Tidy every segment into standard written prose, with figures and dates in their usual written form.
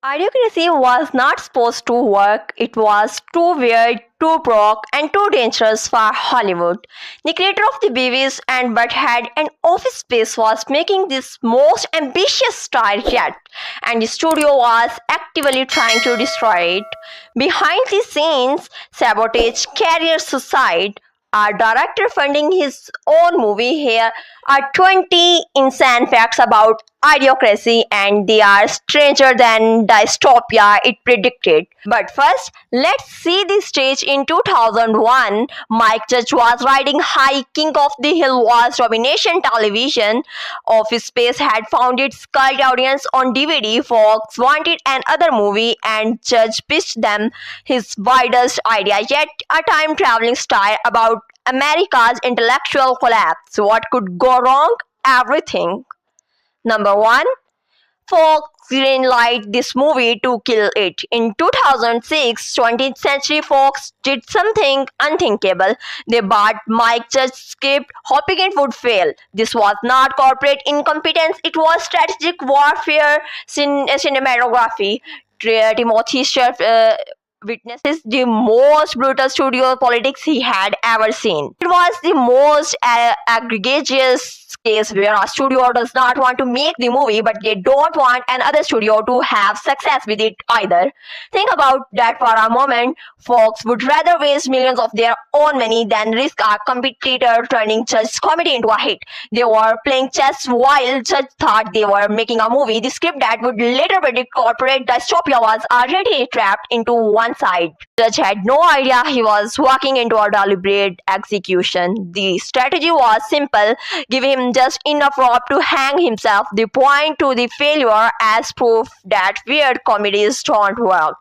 Idiocracy was not supposed to work. It was too weird, too broke, and too dangerous for Hollywood. The creator of the Beavis and Butthead and Office Space was making this most ambitious star yet, and the studio was actively trying to destroy it. Behind the scenes, sabotage, career suicide, our director funding his own movie. Here are 20 insane facts about idiocracy, and they are stranger than dystopia it predicted. But first, let's see the stage in 2001. Mike Judge was riding high. King of the Hill was domination television. Office Space had found its cult audience on DVD. Fox wanted another movie, and Judge pitched them his widest idea yet, a time traveling style about America's intellectual collapse. What could go wrong? Everything. Number one, Fox greenlight this movie to kill it. In 2006, 20th Century Fox did something unthinkable. They bought Mike Judge's script, hoping it would fail. This was not corporate incompetence, it was strategic warfare cinematography. Timothy Shelf witnesses the most brutal studio politics he had ever seen. It was the most egregious case where a studio does not want to make the movie, but they don't want another studio to have success with it either. Think about that for a moment. Fox would rather waste millions of their own money than risk a competitor turning Judge's comedy into a hit. They were playing chess while Judge thought they were making a movie. The script that would later predict corporate dystopia was already trapped into one side. Judge had no idea he was walking into a deliberate execution. The strategy was simple: give him just enough rope to hang himself. They point to the failure as proof that weird comedies don't work.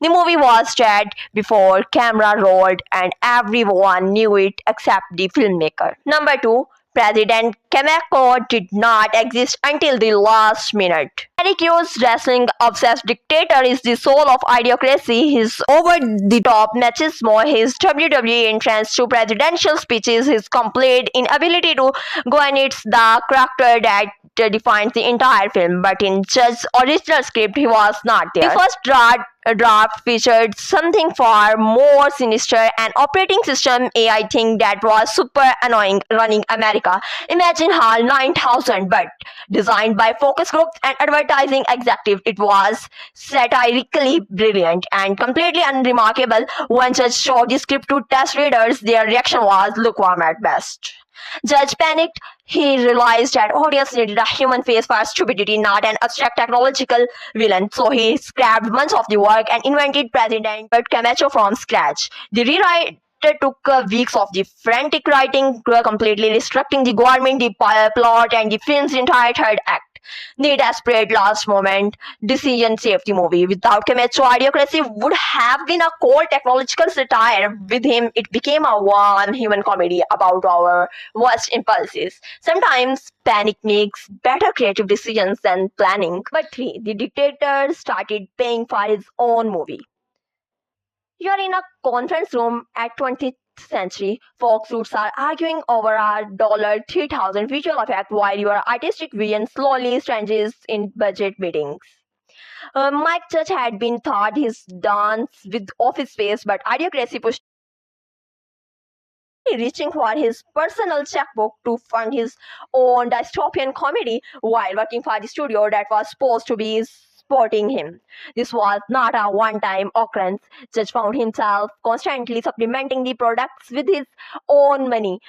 The movie was dead before camera rolled, and everyone knew it except the filmmaker. Number two, President Camacho did not exist until the last minute. Manicure's wrestling-obsessed dictator is the soul of idiocracy. His over-the-top machismo, his WWE entrance to presidential speeches, his complete inability to go and it's the character that defines the entire film. But in Judge's original script, he was not there. The first draft featured something far more sinister, an operating system AI thing that was super annoying running America. Imagine HAL 9000, but designed by focus groups and advertising executives. It was satirically brilliant and completely unremarkable. When Judge showed the script to test readers, their reaction was lukewarm at best. Judge panicked. He realized that audience needed a human face for stupidity, not an abstract technological villain. So he scrapped months of the work and invented President Camacho from scratch. The rewrite took weeks of the frantic writing, completely restructuring the government, the plot, and the film's entire third act. The desperate last moment decision saved the movie. Without Camacho, Idiocracy would have been a cold technological satire. With him, it became a warm human comedy about our worst impulses. Sometimes panic makes better creative decisions than planning. But three, the dictator started paying for his own movie. You're in a conference room at 20th century. Fox suits are arguing over a $3,000 visual effect while your artistic vision slowly stretches in budget meetings. Mike Judge had been thought his dance with Office Space, but Idiocracy pushed reaching for his personal checkbook to fund his own dystopian comedy while working for the studio that was supposed to be supporting him. This was not a one-time occurrence. Judge found himself constantly supplementing the products with his own money,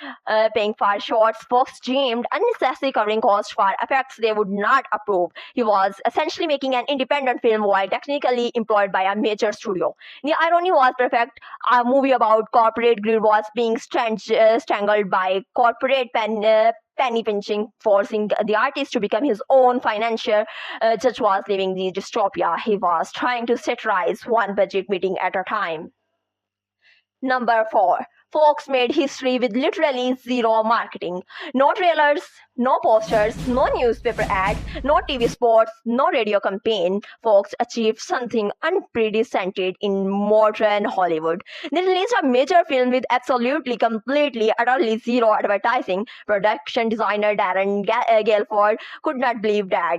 paying for shots Fox dreamed, unnecessarily covering costs for effects they would not approve. He was essentially making an independent film while technically employed by a major studio. The irony was perfect. A movie about corporate greed was being strangled by corporate penny pinching, forcing the artist to become his own financier. Judge was living the dystopia. He was trying to satirize one budget meeting at a time. Number four, Fox made history with literally zero marketing. No trailers, no posters, no newspaper ads, no TV spots, no radio campaign. Fox achieved something unprecedented in modern Hollywood. They released a major film with absolutely, completely, utterly zero advertising. Production designer Darren Gelford could not believe that.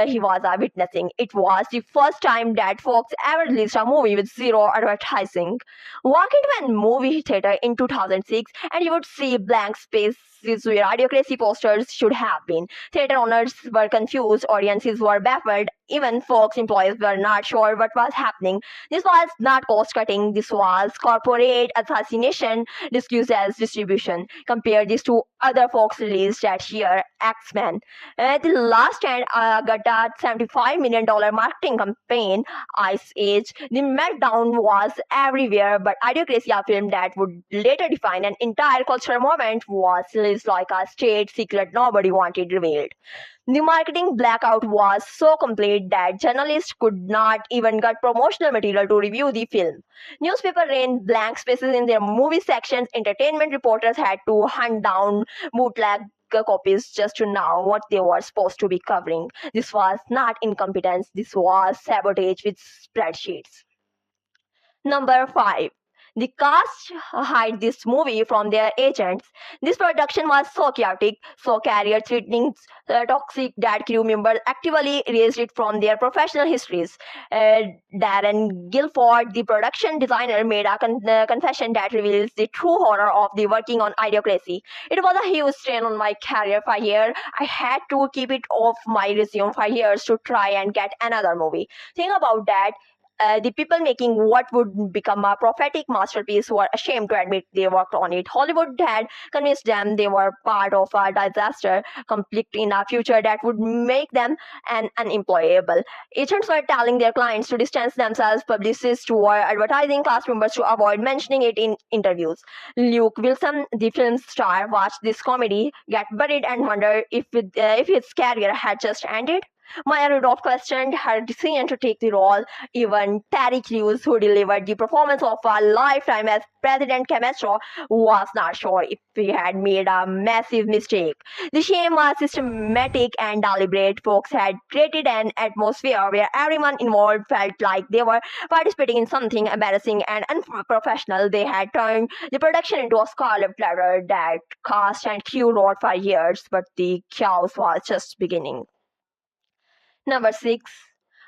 he was witnessing. It was the first time that Fox ever released a movie with zero advertising. Walk into a movie theater in 2006 and you would see blank spaces where Idiocracy posters should have been. Theater owners were confused, audiences were baffled, even Fox employees were not sure what was happening. This was not cost cutting, this was corporate assassination disguised as distribution. Compare this to other Fox released that year, X-Men. The last stand got a $75 million marketing campaign, Ice Age. The meltdown was everywhere, but Idiocracy, a film that would later define an entire cultural movement, was released like a state secret nobody wanted revealed. The marketing blackout was so complete that journalists could not even get promotional material to review the film. Newspapers ran blank spaces in their movie sections. Entertainment reporters had to hunt down bootleg copies just to know what they were supposed to be covering. This was not incompetence, this was sabotage with spreadsheets. Number 5. The cast hide this movie from their agents. This production was so chaotic, so career-threatening, toxic that crew members actively erased it from their professional histories. Darren Guilford, the production designer, made a confession that reveals the true horror of the working on Idiocracy. It was a huge strain on my career for years. I had to keep it off my resume for years to try and get another movie. Think about that. The people making what would become a prophetic masterpiece were ashamed to admit they worked on it. Hollywood had convinced them they were part of a disaster, conflict in a future that would make them unemployable. Agents were telling their clients to distance themselves. Publicists were advertising cast members to avoid mentioning it in interviews. Luke Wilson, the film's star, watched this comedy get buried and wondered if his career had just ended. Maya Rudolph questioned her decision to take the role. Even Terry Crews, who delivered the performance of a lifetime as President Camacho, was not sure if he had made a massive mistake. The shame was systematic and deliberate. Folks had created an atmosphere where everyone involved felt like they were participating in something embarrassing and unprofessional. They had turned the production into a scarlet letter that cast and crew wrote for years, but the chaos was just beginning. Number 6.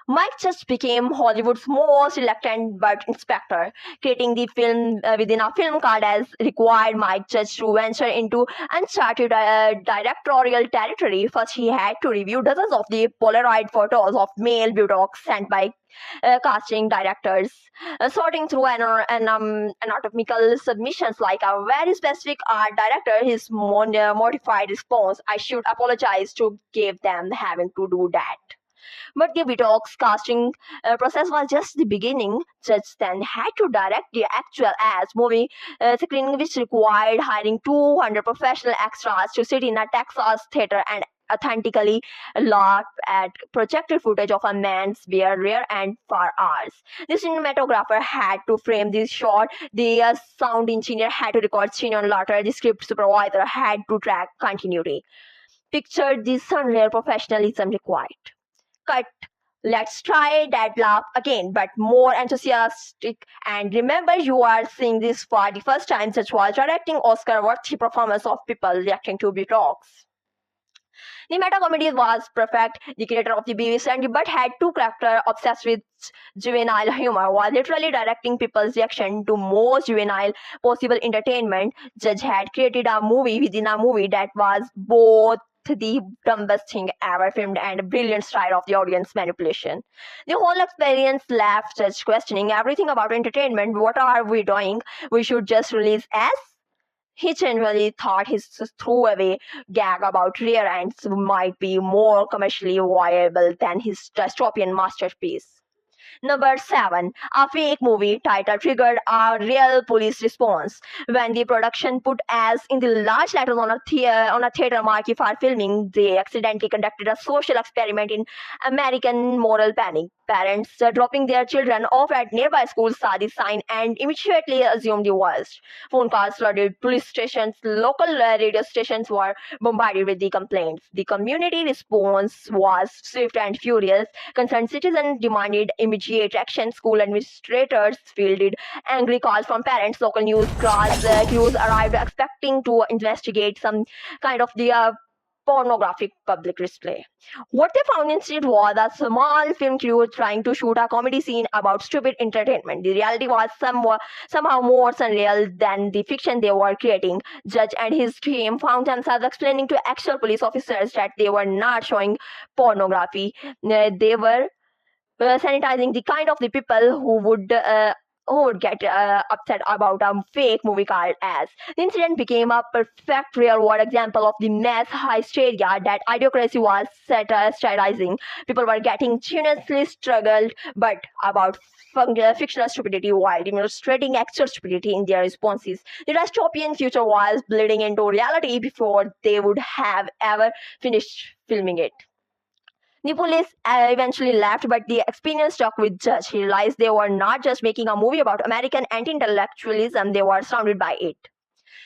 Mike Judge became Hollywood's most reluctant but inspector, creating the film within a film called as required Mike Judge to venture into uncharted directorial territory. First, he had to review dozens of the Polaroid photos of male buttocks sent by casting directors, sorting through anatomical submissions like a very specific art director. His mortified response, "I should apologize to give them having to do that." But the Bitox casting process was just the beginning. Judge then had to direct the actual ass movie screening, which required hiring 200 professional extras to sit in a Texas theater and authentically laugh at projected footage of a man's bare rear end for hours. The cinematographer had to frame this shot, the sound engineer had to record scene on laughter, the script supervisor had to track continuity. Picture the surreal professionalism required. Cut. Let's try that laugh again, but more enthusiastic. And remember, you are seeing this for the first time, such was directing Oscar-worthy performance of people reacting to talks. The meta comedy was perfect. The creator of the Beavis and the Butthead, two characters obsessed with juvenile humor, was literally directing people's reaction to most juvenile possible entertainment. Judge had created a movie within a movie that was both the dumbest thing ever filmed and a brilliant style of the audience manipulation. The whole experience left Judge questioning everything about entertainment. What are we doing? We should just release S? He genuinely thought his throwaway gag about rear ends might be more commercially viable than his dystopian masterpiece. Number 7. A fake movie title triggered a real police response. When the production put as in the large letters on a theater marquee for filming, they accidentally conducted a social experiment in American moral panic. Parents dropping their children off at nearby schools saw the sign and immediately assumed the worst. Phone calls flooded police stations. Local radio stations were bombarded with the complaints. The community response was swift and furious. Concerned citizens demanded immediate action. School administrators fielded angry calls from parents. Local news crews arrived expecting to investigate some kind of the pornographic public display. What they found instead was a small film crew trying to shoot a comedy scene about stupid entertainment. The reality was somehow more surreal than the fiction they were creating. Judge and his team found themselves explaining to actual police officers that they were not showing pornography. They were sanitizing the kind of the people who would get upset about a fake movie called as. The incident became a perfect real-world example of the mass hysteria that Idiocracy was satirizing. People were getting genuinely struggled, but about fictional stupidity while demonstrating actual stupidity in their responses. The dystopian future was bleeding into reality before they would have ever finished filming it. The police eventually left, but the experience stuck with Judge. He realized they were not just making a movie about American anti-intellectualism, they were surrounded by it.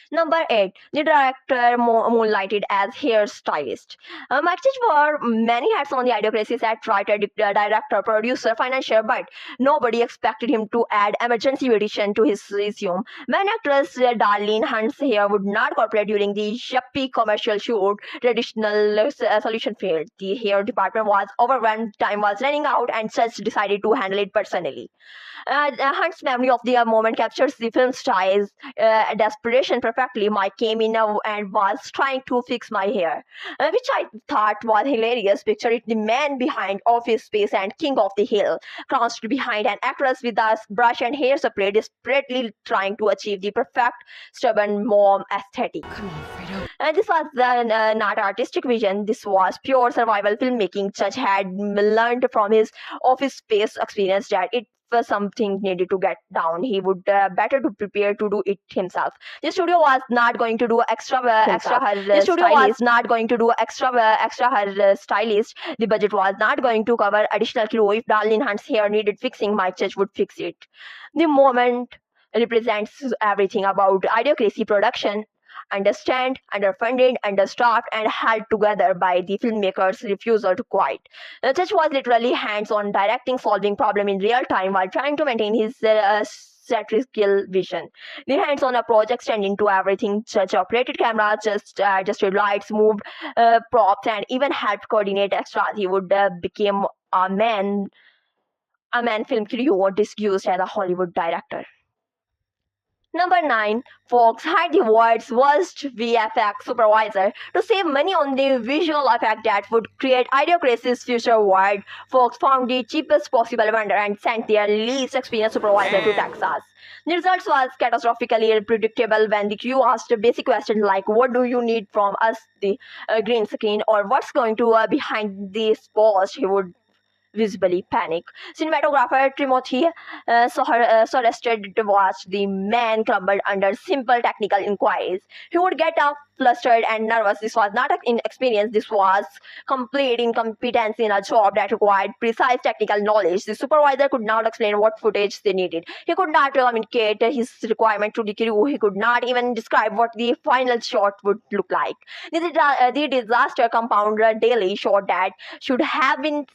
Number 8. The director moonlighted as hairstylist. Maxic wore many hats on the Idiocracy set, writer, director, producer, financier, but nobody expected him to add emergency edition to his resume. When actress Darlene Hunt's hair would not cooperate during the yuppie commercial shoot, traditional solution failed. The hair department was overwhelmed, time was running out, and Judge decided to handle it personally. Hunt's memory of the moment captures the film style's desperation perfectly. Mike came in and was trying to fix my hair, which I thought was hilarious. Picture it, the man behind Office Space and King of the Hill, crouched behind an actress with a brush and hair spray, desperately trying to achieve the perfect stubborn mom aesthetic. Come on, Fredo. This was not artistic vision. This was pure survival filmmaking. Judge had learned from his Office Space experience that it was something needed to get down. He would better to prepare to do it himself. The studio was not going to do extra her stylist. The budget was not going to cover additional crew. If Darlene Hunt's hair needed fixing, Mike Judge would fix it. The moment represents everything about Idiocracy production. Understand, underfunded, understaffed, and held together by the filmmakers' refusal to quit. Judge was literally hands-on directing, solving problem in real time while trying to maintain his satirical vision. The hands-on approach extended to everything. Judge operated cameras, just adjusted lights, moved props, and even helped coordinate extras. He would become a man film crew disguised as a Hollywood director. Number 9. Fox hired the world's worst VFX supervisor to save money on the visual effect that would create Idiocracy's future world. Fox found the cheapest possible vendor and sent their least experienced supervisor to Texas. The result was catastrophically unpredictable when the crew asked basic questions like, "What do you need from us, the green screen?" or "What's going to behind this post?" He would visibly panic. Cinematographer Timothy Sorested watched the man crumble under simple technical inquiries. He would get up flustered and nervous. This was not an inexperience, this was complete incompetence in a job that required precise technical knowledge. The supervisor could not explain what footage they needed. He could not communicate his requirement to the crew. He could not even describe what the final shot would look like. The disaster compounded daily shot that should have been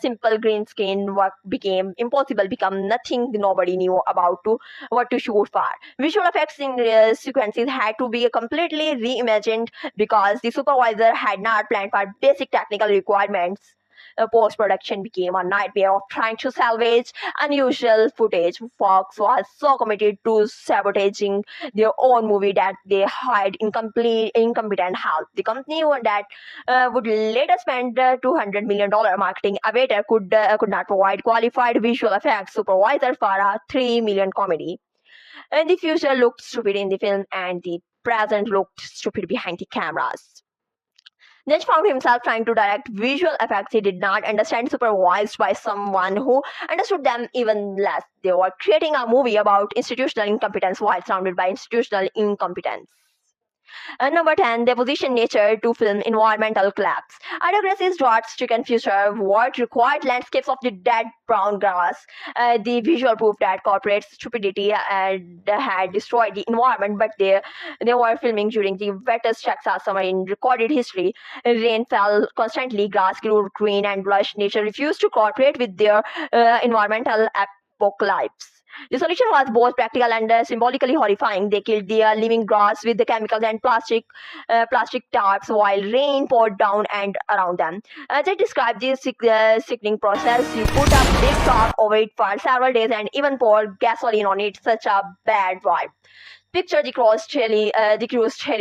simple green screen work became impossible, become nothing nobody knew about what to shoot for. Visual effects in sequences had to be completely reimagined because the supervisor had not planned for basic technical requirements. Post-production became a nightmare of trying to salvage unusual footage. Fox was so committed to sabotaging their own movie that they hired incompetent help. The company that would later spend $200 million marketing Avatar could not provide qualified visual effects supervisor for a $3 million comedy. And the future looked stupid in the film, and the present looked stupid behind the cameras. Judge found himself trying to direct visual effects he did not understand, supervised by someone who understood them even less. They were creating a movie about institutional incompetence while surrounded by institutional incompetence. Number 10. Deposition nature to film environmental collapse. Idiocracy's drought-stricken future what required landscapes of the dead brown grass. The visual proof that corporate stupidity had destroyed the environment, but they were filming during the wettest Texas summer in recorded history. Rain fell constantly, grass grew green and lush. Nature refused to cooperate with their environmental apocalypse. The solution was both practical and symbolically horrifying. They killed the living grass with the chemicals and plastic tarps while rain poured down and around them. As I described this sickening process, you put a big tarp over it for several days and even pour gasoline on it. Such a bad vibe. Picture the crew's daily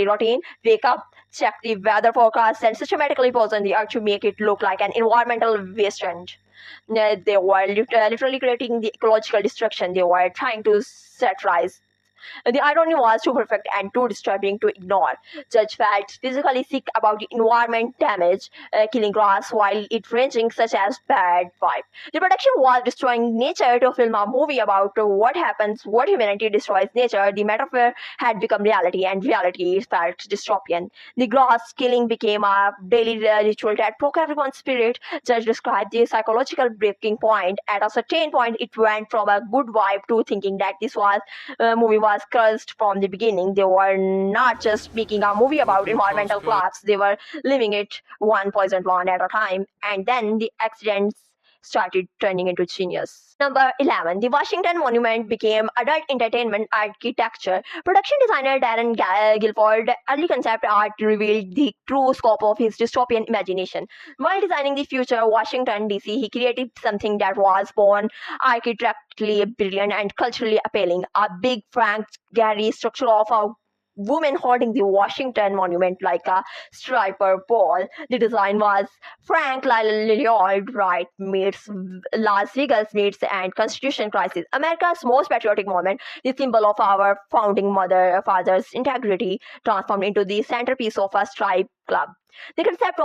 routine: wake up, check the weather forecast, and systematically poison the earth to make it look like an environmental wasteland. They were literally creating the ecological destruction they were trying to satirize. The irony was too perfect and too disturbing to ignore. Judge felt physically sick about the environment damage, killing grass while it ranging such as bad vibe. The production was destroying nature to film a movie about what happens, what humanity destroys nature. The metaphor had become reality, and reality felt dystopian. The grass killing became a daily ritual that broke everyone's spirit. Judge described the psychological breaking point. At a certain point, it went from a good vibe to thinking that this movie was cursed from the beginning. They were not just making a movie about environmental collapse, they were living it one poisoned plant at a time. And then the accidents started turning into genius. Number 11. The Washington Monument became adult entertainment architecture. Production designer Darren Guilford early concept art revealed the true scope of his dystopian imagination. While designing the future Washington DC, he created something that was born architecturally brilliant and culturally appealing. A big Frank Gehry structure of a woman holding the Washington Monument like a striper pole. The design was Frank Lloyd Wright meets Las Vegas meets and Constitution crisis. America's most patriotic moment, the symbol of our founding father's integrity, transformed into the centerpiece of a stripe club. The concept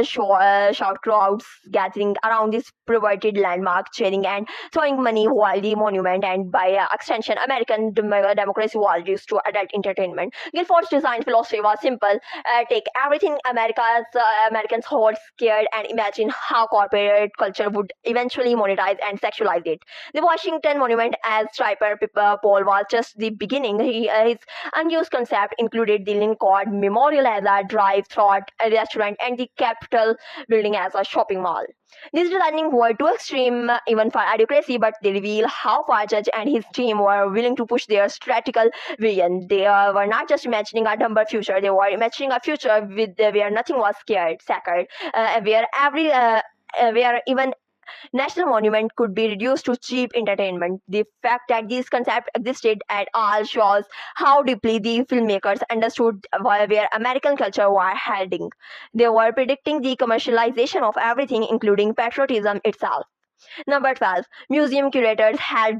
showed crowds gathering around this perverted landmark, cheering and throwing money while the monument and by extension American democracy was used to adult entertainment. Guilford's design philosophy was simple: take everything Americans hold scared and imagine how corporate culture would eventually monetize and sexualize it. The Washington Monument as striper pole was just the beginning. His unused concept included the Lincoln Memorial as a drive-through restaurant and the Capitol building as a shopping mall. These designing were too extreme even for Idiocracy, but they reveal how far Judge and his team were willing to push their strategical vision. They were not just imagining a dumber future; they were imagining a future where nothing was sacred, where even national monument could be reduced to cheap entertainment. The fact that these concepts existed at all shows how deeply the filmmakers understood where American culture was heading. They were predicting the commercialization of everything, including patriotism itself. Number 12. Museum curators held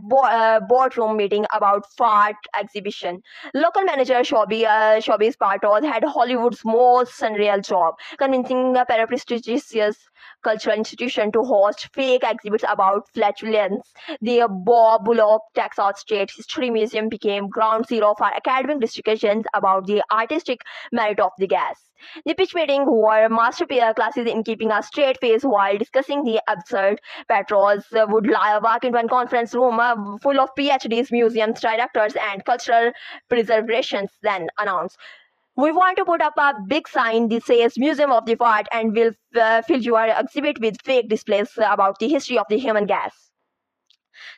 boardroom meeting about fart exhibition. Local manager Shelby Spartos had Hollywood's most surreal job, convincing a prestigious cultural institution to host fake exhibits about flatulence. The Bob Bullock Texas State History Museum became ground zero for academic discussions about the artistic merit of the gas. The pitch meeting were master classes in keeping a straight face while discussing the absurd. Patrons would walk into a conference room full of PhDs, museums, directors, and cultural preservations, then announce, "We want to put up a big sign that says Museum of the Fart and we'll fill your exhibit with fake displays about the history of the human gas."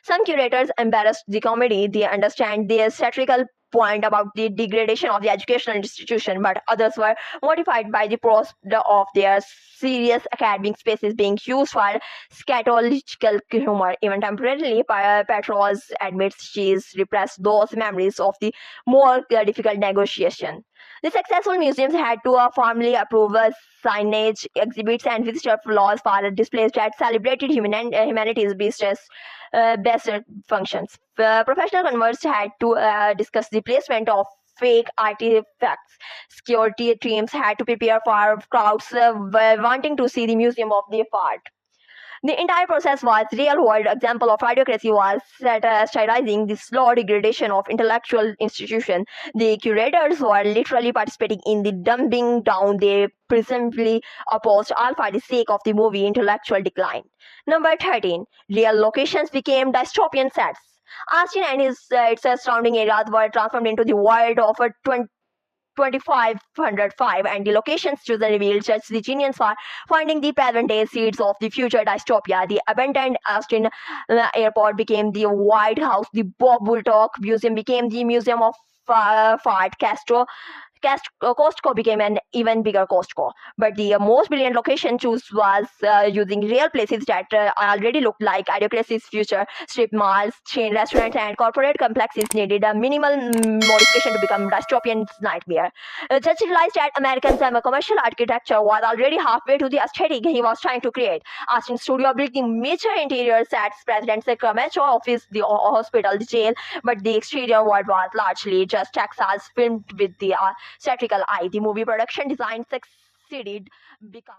Some curators embarrassed the comedy. They understand their satirical point about the degradation of the educational institution, but others were mortified by the prospect of their serious academic spaces being used for scatological humor. Even temporarily, Petros admits she's repressed those memories of the more difficult negotiation. The successful museums had to formally approve signage, exhibits, and visitor laws for displays that celebrated humanity's best functions. Professional converts had to discuss the placement of fake artifacts. Security teams had to prepare for crowds wanting to see the Museum of the Fart. The entire process was real-world example of Idiocracy was satirizing the slow degradation of intellectual institutions. The curators were literally participating in the dumbing down they presumably opposed, all for the sake of the movie intellectual decline. Number 13. Real locations became dystopian sets. Austin and its surrounding areas were transformed into the world of a 2505, and the locations chosen revealed just the genius for finding the present-day seeds of the future dystopia. The abandoned Austin airport became the White House. The Bob Woodcock Museum became the Museum of Fart Castro. Costco became an even bigger Costco. But the most brilliant location choose was using real places that already looked like Idiocracy's future. Strip malls, chain restaurants, and corporate complexes needed a minimal modification to become dystopian nightmare. Just realized that American commercial architecture was already halfway to the aesthetic he was trying to create. Austin studio built the major interior sets, President Camacho office, the hospital, the jail, but the exterior world was largely just Texas filmed with the satirical eye. The movie production design succeeded because